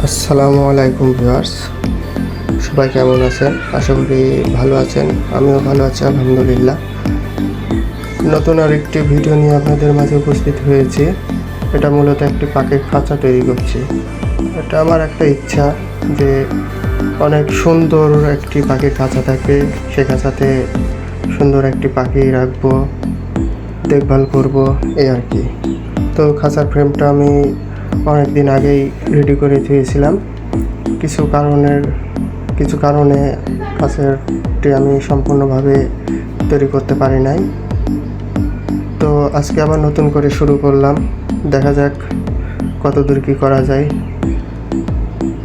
আসসালামু আলাইকুম ভিউয়ার্স, সবাই কেমন আছেন? আশা করি ভালো আছেন। আমিও ভালো আছি আলহামদুলিল্লাহ। নতুন আরেকটি ভিডিও নিয়ে আপনাদের মাঝে উপস্থিত হয়েছি। এটা মূলত একটি পাখির খাঁচা তৈরি করছি। এটা আমার একটা ইচ্ছা যে অনেক সুন্দর একটি পাখির খাঁচা থাকে, সে খাঁচাতে সুন্দর একটি পাখি রাখবো, দেখভাল করব, এই আর কি। তো খাঁচার ফ্রেমটা আমি অনেক দিন আগেই রেডি করে দিয়েছিলাম। কিছু কারণে খাঁচাটি আমি সম্পূর্ণভাবে তৈরি করতে পারি নাই। তো আজকে আবার নতুন করে শুরু করলাম, দেখা যাক কতদূর কী করা যায়।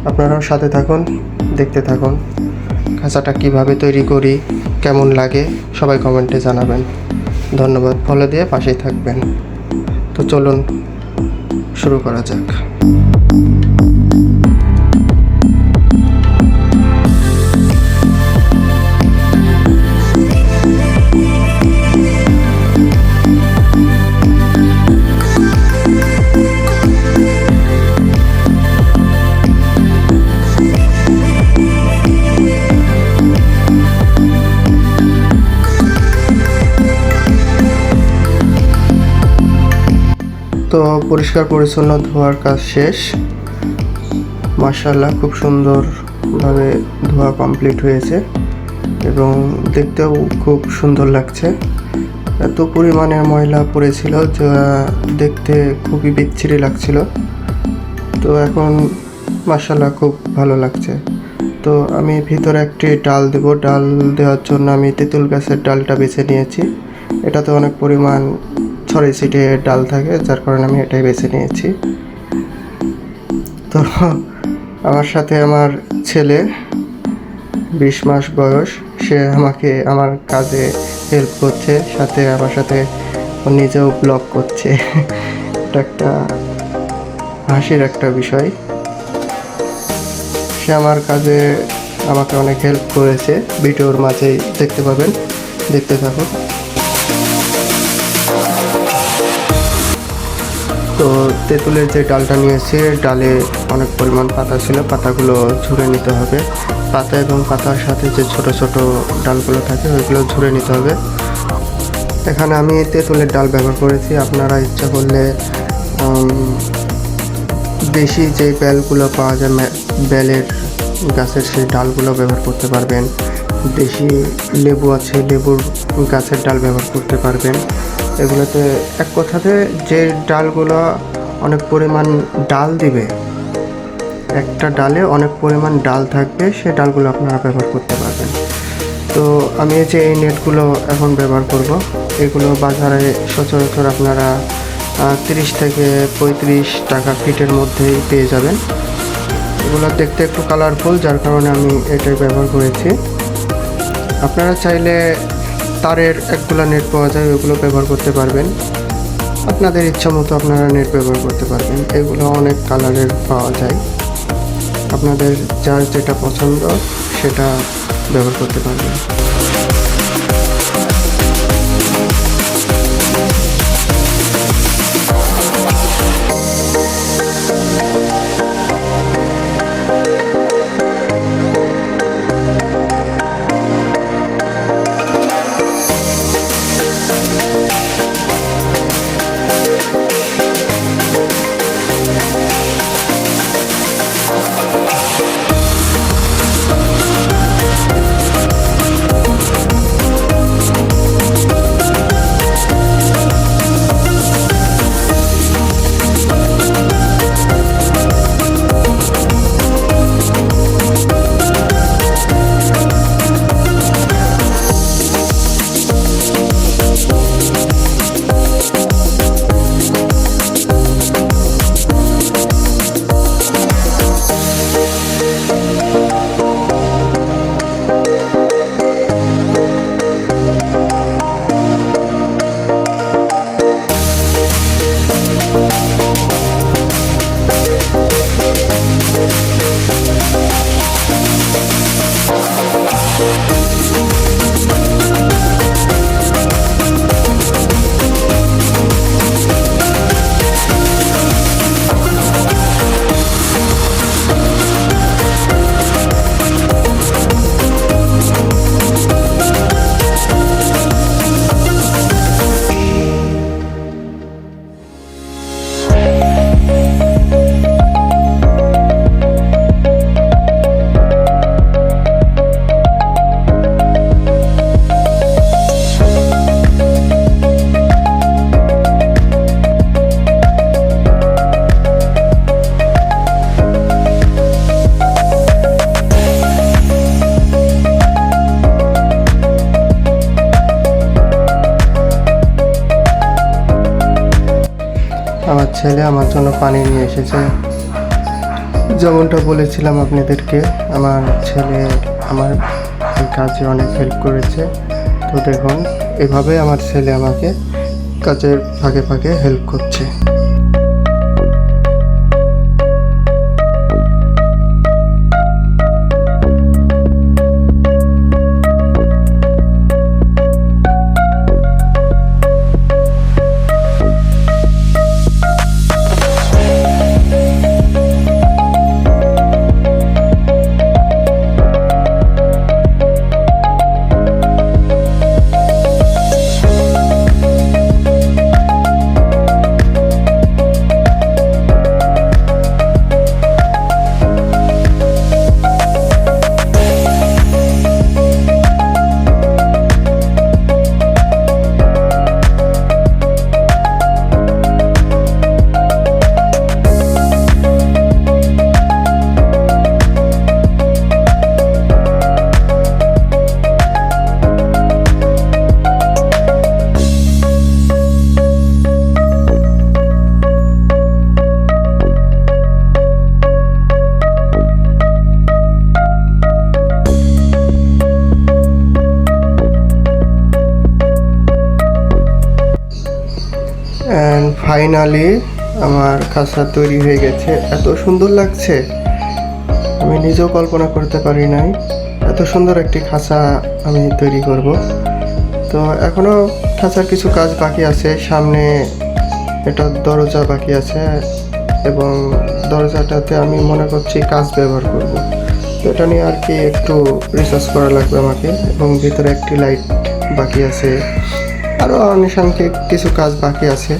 আপনারাও সাথে থাকুন, দেখতে থাকুন খাঁচাটা কিভাবে তৈরি করি, কেমন লাগে সবাই কমেন্টে জানাবেন। ধন্যবাদ, ফলো দিয়ে পাশেই থাকবেন। তো চলুন শুরু করা যাক। তো পরিষ্কার পরিচ্ছন্ন ধোয়ার কাজ শেষ। মাশাআল্লাহ, খুব সুন্দরভাবে ধোয়া কমপ্লিট হয়েছে এবং দেখতেও খুব সুন্দর লাগছে। এত পরিমাণে ময়লা পড়েছিল যা দেখতে খুবই বিচ্ছিরি লাগছিল। তো এখন মাশাআল্লাহ খুব ভালো লাগছে। তো আমি ভিতরে একটি ডাল দেব। ডাল দেওয়ার জন্য আমি তেঁতুল গাছের ডালটা বেছে নিয়েছি। এটাতে অনেক পরিমাণ ছড়িয়ে ছিটিয়ে ডাল থাকে, যার কারণে আমি এটাই বেছে নিয়েছি। তো আমার সাথে আমার ছেলে 20 মাস বয়স, সে আমাকে আমার কাজে হেল্প করছে, সাথে আমার সাথে নিজেও ব্লগ করছে। এটা একটা হাসির একটা বিষয়। সে আমার কাজে আমাকে অনেক হেল্প করেছে, ভিডিওর মাঝেই দেখতে পাবেন, দেখতে থাকুন। তো তেঁতুলের যে ডালটা নিয়েছি, ডালে অনেক পরিমাণ পাতা ছিল, পাতাগুলো ঝুড়ে নিতে হবে। পাতা এবং পাতার সাথে যে ছোট ছোট ডালগুলো থাকে ওইগুলো ঝুড়ে নিতে হবে। এখানে আমি তেঁতুলের ডাল ব্যবহার করেছি। আপনারা ইচ্ছা করলে দেশি যে বেলগুলো পাওয়া যায়, বেলের গাছের সেই ডালগুলো ব্যবহার করতে পারবেন। দেশি লেবু আছে, লেবুর গাছের ডাল ব্যবহার করতে পারবেন। এগুলোতে এক কথাতে যে ডালগুলো অনেক পরিমাণ ডাল দিবে, একটা ডালে অনেক পরিমাণ ডাল থাকবে, সে ডালগুলো আপনারা ব্যবহার করতে পারবেন। তো আমি এই নেটগুলো এখন ব্যবহার করব। এগুলো বাজারে সচরাচর আপনারা 30 থেকে 35 টাকা ফিটের মধ্যেই পেয়ে যাবেন। এগুলো দেখতে একটু কালারফুল, যার কারণে আমি এটাই ব্যবহার করেছি। আপনারা চাইলে তারের একগুলো নেট পাওয়া যায়, ওগুলো ব্যবহার করতে পারবেন। আপনাদের ইচ্ছা মতো আপনারা নেট ব্যবহার করতে পারবেন। এগুলো অনেক কালারের পাওয়া যায়, আপনাদের যার যেটা পছন্দ সেটা ব্যবহার করতে পারবেন। ছেলে আমার জন্য পানি নিয়ে এসেছে। যেমনটা বলেছিলাম আপনাদেরকে, আমার ছেলে আমার এই কাজে অনেক হেল্প করেছে। তো দেখুন, এভাবে আমার ছেলে আমাকে কাজের ফাঁকে ফাঁকে হেল্প করছে। অ্যান্ড ফাইনালি আমার খাঁচা তৈরি হয়ে গেছে। এত সুন্দর লাগছে, আমি নিজেও কল্পনা করতে পারি নাই এত সুন্দর একটি খাঁচা আমি তৈরি করব। তো এখনও খাঁচার কিছু কাজ বাকি আছে, সামনে এটা দরজা বাকি আছে এবং দরজাটাতে আমি মনে করছি কাঁচ ব্যবহার করব। তো এটা নিয়ে আর কি একটু রিসার্চ করা লাগবে আমাকে, এবং ভিতরে একটি লাইট বাকি আছে, আরও আনুষঙ্গিক কিছু কাজ বাকি আছে।